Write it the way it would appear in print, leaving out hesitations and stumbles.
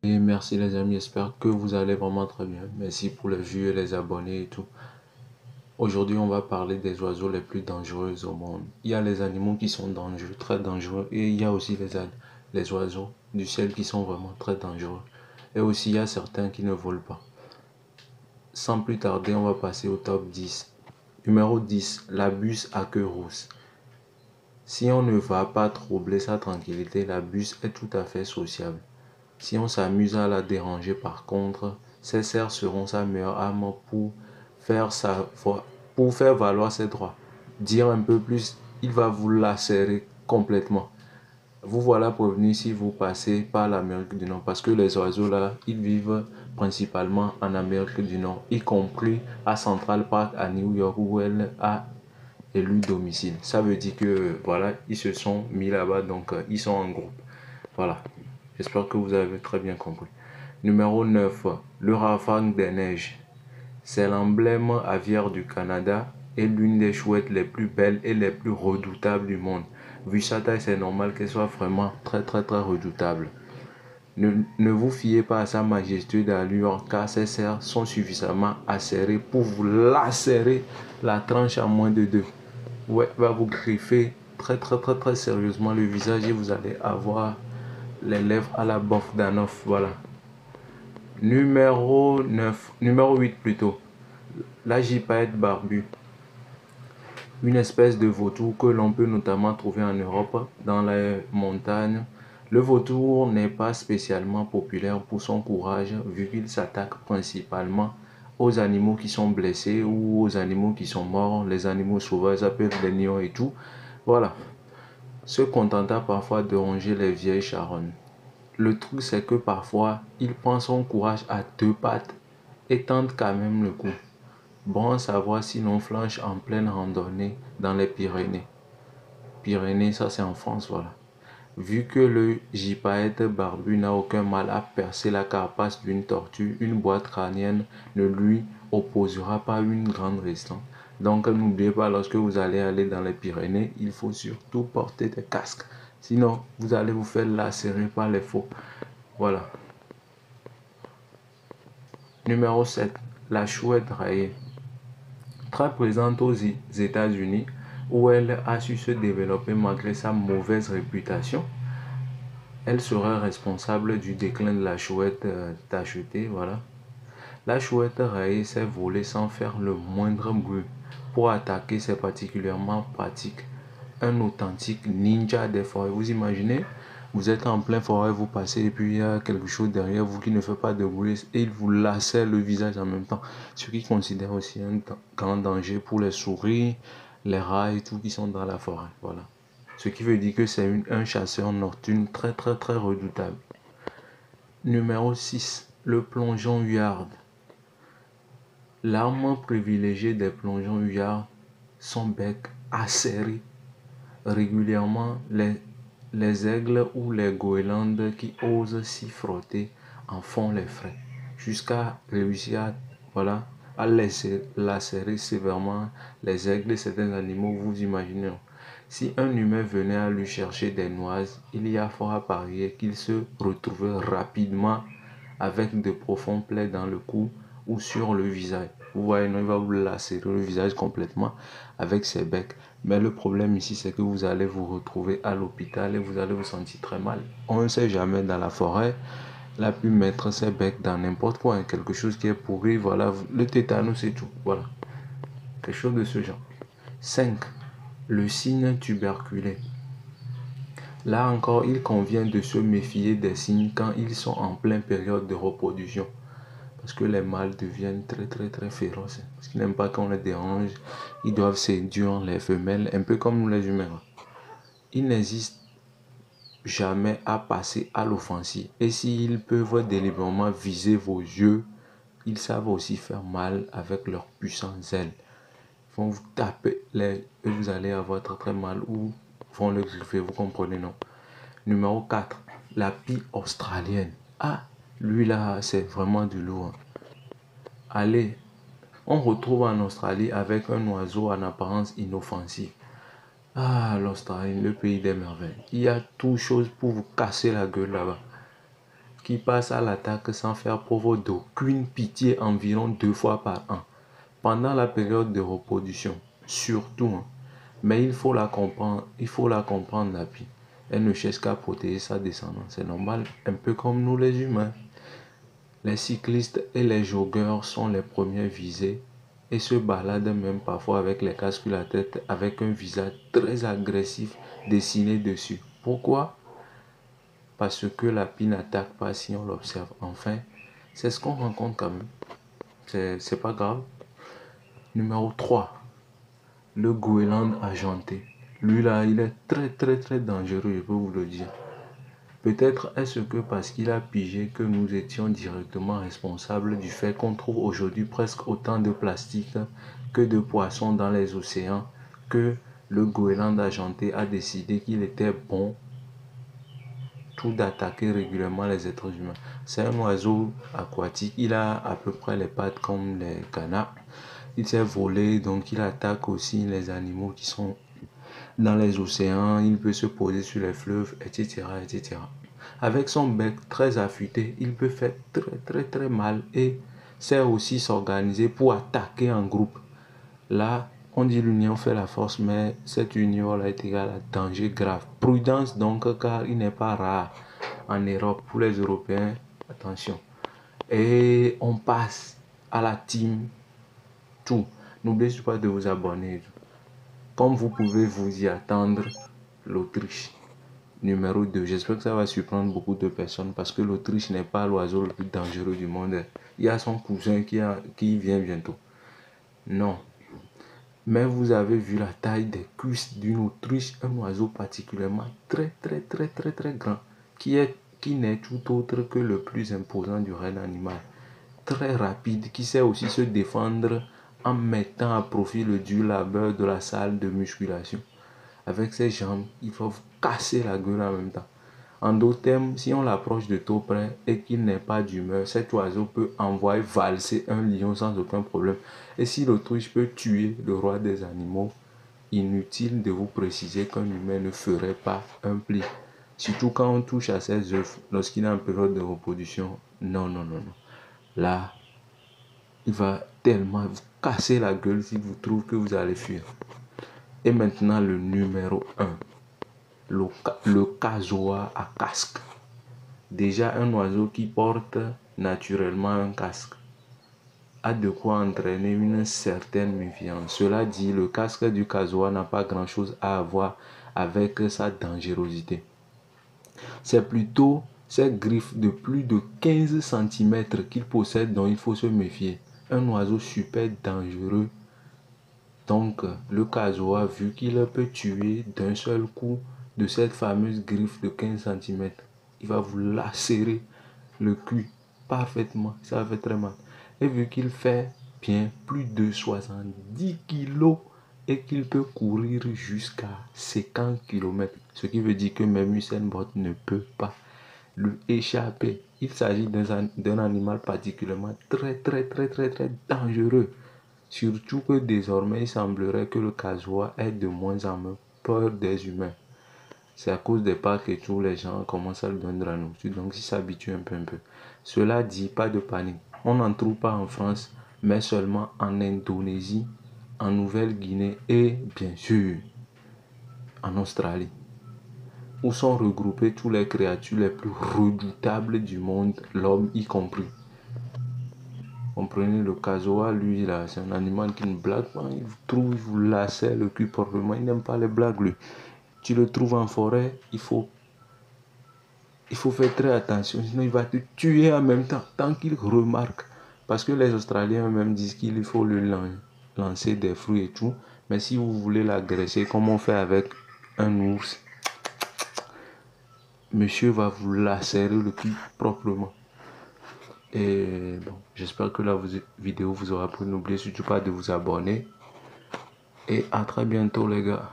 Et merci les amis, j'espère que vous allez vraiment très bien. Merci pour les vues et les abonnés et tout. Aujourd'hui, on va parler des oiseaux les plus dangereux au monde. Il y a les animaux qui sont dangereux, très dangereux, et il y a aussi les oiseaux du ciel qui sont vraiment très dangereux. Et aussi, il y a certains qui ne volent pas. Sans plus tarder, on va passer au top 10. Numéro 10, la buse à queue rousse. Si on ne va pas troubler sa tranquillité, la buse est tout à fait sociable. Si on s'amuse à la déranger, par contre, ses serres seront sa meilleure arme faire, sa, pour faire valoir ses droits. Dire un peu plus, il va vous lacérer complètement. Vous voilà prévenu si vous passez par l'Amérique du Nord, parce que les oiseaux là, ils vivent principalement en Amérique du Nord, y compris à Central Park à New York où elle a élu domicile. Ça veut dire que voilà, ils se sont mis là-bas, donc ils sont en groupe. Voilà. J'espère que vous avez très bien compris. Numéro 9, le rafale des neiges. C'est l'emblème aviaire du Canada et l'une des chouettes les plus belles et les plus redoutables du monde. Vu sa taille, c'est normal qu'elle soit vraiment très très très redoutable. Ne vous fiez pas à sa majestueuse d'allure car ses serres sont suffisamment acérées pour vous lacérer la tranche en moins de deux. Ouais, va vous griffer très très très très sérieusement le visage et vous allez avoir les lèvres à la bof d'un off. Voilà. Numéro 8 plutôt. La gypaète barbue. Une espèce de vautour que l'on peut notamment trouver en Europe, dans les montagnes. Le vautour n'est pas spécialement populaire pour son courage, vu qu'il s'attaque principalement aux animaux qui sont blessés ou aux animaux qui sont morts, les animaux sauvages, ça peut être les lions et tout. Voilà. Se contenta parfois de ronger les vieilles charognes. Le truc, c'est que parfois, il prend son courage à deux pattes et tente quand même le coup. Bon à savoir si l'on flanche en pleine randonnée dans les Pyrénées. Pyrénées, ça c'est en France, voilà. Vu que le gypaète barbu n'a aucun mal à percer la carapace d'une tortue, une boîte crânienne ne lui opposera pas une grande résistance. Donc n'oubliez pas, lorsque vous allez aller dans les Pyrénées, il faut surtout porter des casques. Sinon, vous allez vous faire lacérer par les faux. Voilà. Numéro 7. La chouette rayée. Très présente aux États-Unis, où elle a su se développer malgré sa mauvaise réputation. Elle serait responsable du déclin de la chouette tachetée, voilà. La chouette rayée s'est volée sans faire le moindre bruit. Pour attaquer, c'est particulièrement pratique. Un authentique ninja des forêts. Vous imaginez, vous êtes en plein forêt, vous passez et puis il y a quelque chose derrière vous qui ne fait pas de bruit et il vous lacère le visage en même temps. Ce qui considère aussi un grand danger pour les souris, les rats et tout qui sont dans la forêt. Voilà. Ce qui veut dire que c'est un chasseur nocturne très très très redoutable. Numéro 6. Le plongeon huard. L'arme privilégiée des plongeons huards, son bec acéré. Régulièrement, les aigles ou les goélandes qui osent s'y frotter en font les frais, jusqu'à réussir à, voilà, à lacérer sévèrement les aigles et certains animaux, vous imaginez. Si un humain venait à lui chercher des noises, il y a fort à parier qu'il se retrouverait rapidement avec de profonds plaies dans le cou ou sur le visage. Vous voyez, non, il va vous lacérer le visage complètement avec ses becs. Mais le problème ici, c'est que vous allez vous retrouver à l'hôpital et vous allez vous sentir très mal. On ne sait jamais dans la forêt, il a pu mettre ses becs dans n'importe quoi, hein, quelque chose qui est pourri, voilà, le tétanos et tout, voilà, quelque chose de ce genre. 5. Le cygne tuberculé. Là encore, il convient de se méfier des cygnes quand ils sont en pleine période de reproduction. Parce que les mâles deviennent très très très féroces. Parce qu'ils n'aiment pas qu'on les dérange. Ils doivent séduire les femelles, un peu comme nous les humains. Ils n'hésitent jamais à passer à l'offensive. Et s'ils peuvent délibérément viser vos yeux, ils savent aussi faire mal avec leurs puissantes ailes. Ils vont vous taper et vous allez avoir très très mal ou vont le griffer, vous comprenez, non? Numéro 4, la pie australienne. Ah, lui là, c'est vraiment du lourd. Allez, on retrouve en Australie avec un oiseau en apparence inoffensif. Ah, l'Australie, le pays des merveilles. Il y a tout chose pour vous casser la gueule là-bas. qui passent à l'attaque sans faire preuve d'aucune pitié environ 2 fois par an, pendant la période de reproduction, surtout. Hein. Mais il faut la comprendre, la pie. Elle ne cherche qu'à protéger sa descendance. C'est normal, un peu comme nous les humains. Les cyclistes et les joggeurs sont les premiers visés et se baladent même parfois avec les casques sur la tête avec un visage très agressif dessiné dessus. Pourquoi? Parce que la pie n'attaque pas si on l'observe. Enfin, c'est ce qu'on rencontre quand même. C'est pas grave. Numéro 3. Le goéland argenté. Lui là, il est très dangereux, je peux vous le dire. Peut-être est-ce que parce qu'il a pigé que nous étions directement responsables du fait qu'on trouve aujourd'hui presque autant de plastique que de poissons dans les océans, que le goéland argenté a décidé qu'il était bon tout d'attaquer régulièrement les êtres humains. C'est un oiseau aquatique, il a à peu près les pattes comme les canards. Il s'est volé, donc il attaque aussi les animaux qui sont dans les océans, il peut se poser sur les fleuves, etc., etc. Avec son bec très affûté, il peut faire très mal et sait aussi s'organiser pour attaquer en groupe. Là, on dit l'union fait la force, mais cette union-là est égale à danger grave. Prudence donc, car il n'est pas rare en Europe. Pour les Européens, attention. Et on passe à la team tout. N'oubliez pas de vous abonner. Comme vous pouvez vous y attendre, l'Autriche. Numéro 2. J'espère que ça va surprendre beaucoup de personnes parce que l'Autriche n'est pas l'oiseau le plus dangereux du monde. Il y a son cousin qui vient bientôt. Non. Mais vous avez vu la taille des cuisses d'une autruche, un oiseau particulièrement très grand, qui n'est tout autre que le plus imposant du règne animal. Très rapide, qui sait aussi se défendre en mettant à profit le dur labeur de la salle de musculation. Avec ses jambes, il faut vous casser la gueule en même temps. En d'autres termes, si on l'approche de trop près et qu'il n'est pas d'humeur, cet oiseau peut envoyer valser un lion sans aucun problème. Et si l'autruche peut tuer le roi des animaux, inutile de vous préciser qu'un humain ne ferait pas un pli. Surtout quand on touche à ses œufs lorsqu'il est en période de reproduction. Non. Là, il va tellement vous casser la gueule s'il vous trouve que vous allez fuir. Et maintenant le numéro 1. Le casoar à casque. Déjà un oiseau qui porte naturellement un casque a de quoi entraîner une certaine méfiance. Cela dit, le casque du casoar n'a pas grand-chose à voir avec sa dangerosité. C'est plutôt ces griffes de plus de 15 cm qu'il possède dont il faut se méfier. Un oiseau super dangereux. Donc, le casoar, vu qu'il peut tuer d'un seul coup de cette fameuse griffe de 15 cm, il va vous lacérer le cul parfaitement. Ça fait très mal. Et vu qu'il fait bien plus de 70 kilos et qu'il peut courir jusqu'à 50 km, ce qui veut dire que même Usain Bolt ne peut pas lui échapper. Il s'agit d'un animal particulièrement très dangereux. Surtout que désormais, il semblerait que le casoar ait de moins en moins peur des humains. C'est à cause des parcs et tous les gens commencent à le donner à nous. Donc, il s'habitue un peu. Cela dit, pas de panique. On n'en trouve pas en France, mais seulement en Indonésie, en Nouvelle-Guinée et bien sûr en Australie, où sont regroupées toutes les créatures les plus redoutables du monde, l'homme y compris. Comprenez, le casoar, lui, là, c'est un animal qui ne blague pas. Il vous lacère le cul proprement. Il n'aime pas les blagues, lui. Tu le trouves en forêt, il faut faire très attention, sinon il va te tuer en même temps, tant qu'il remarque. Parce que les Australiens eux-mêmes disent qu'il faut lui lancer des fruits et tout. Mais si vous voulez l'agresser, comme on fait avec un ours, monsieur va vous lacérer le cul proprement. Et bon, j'espère que la vidéo vous aura plu. N'oubliez surtout pas de vous abonner. Et à très bientôt les gars.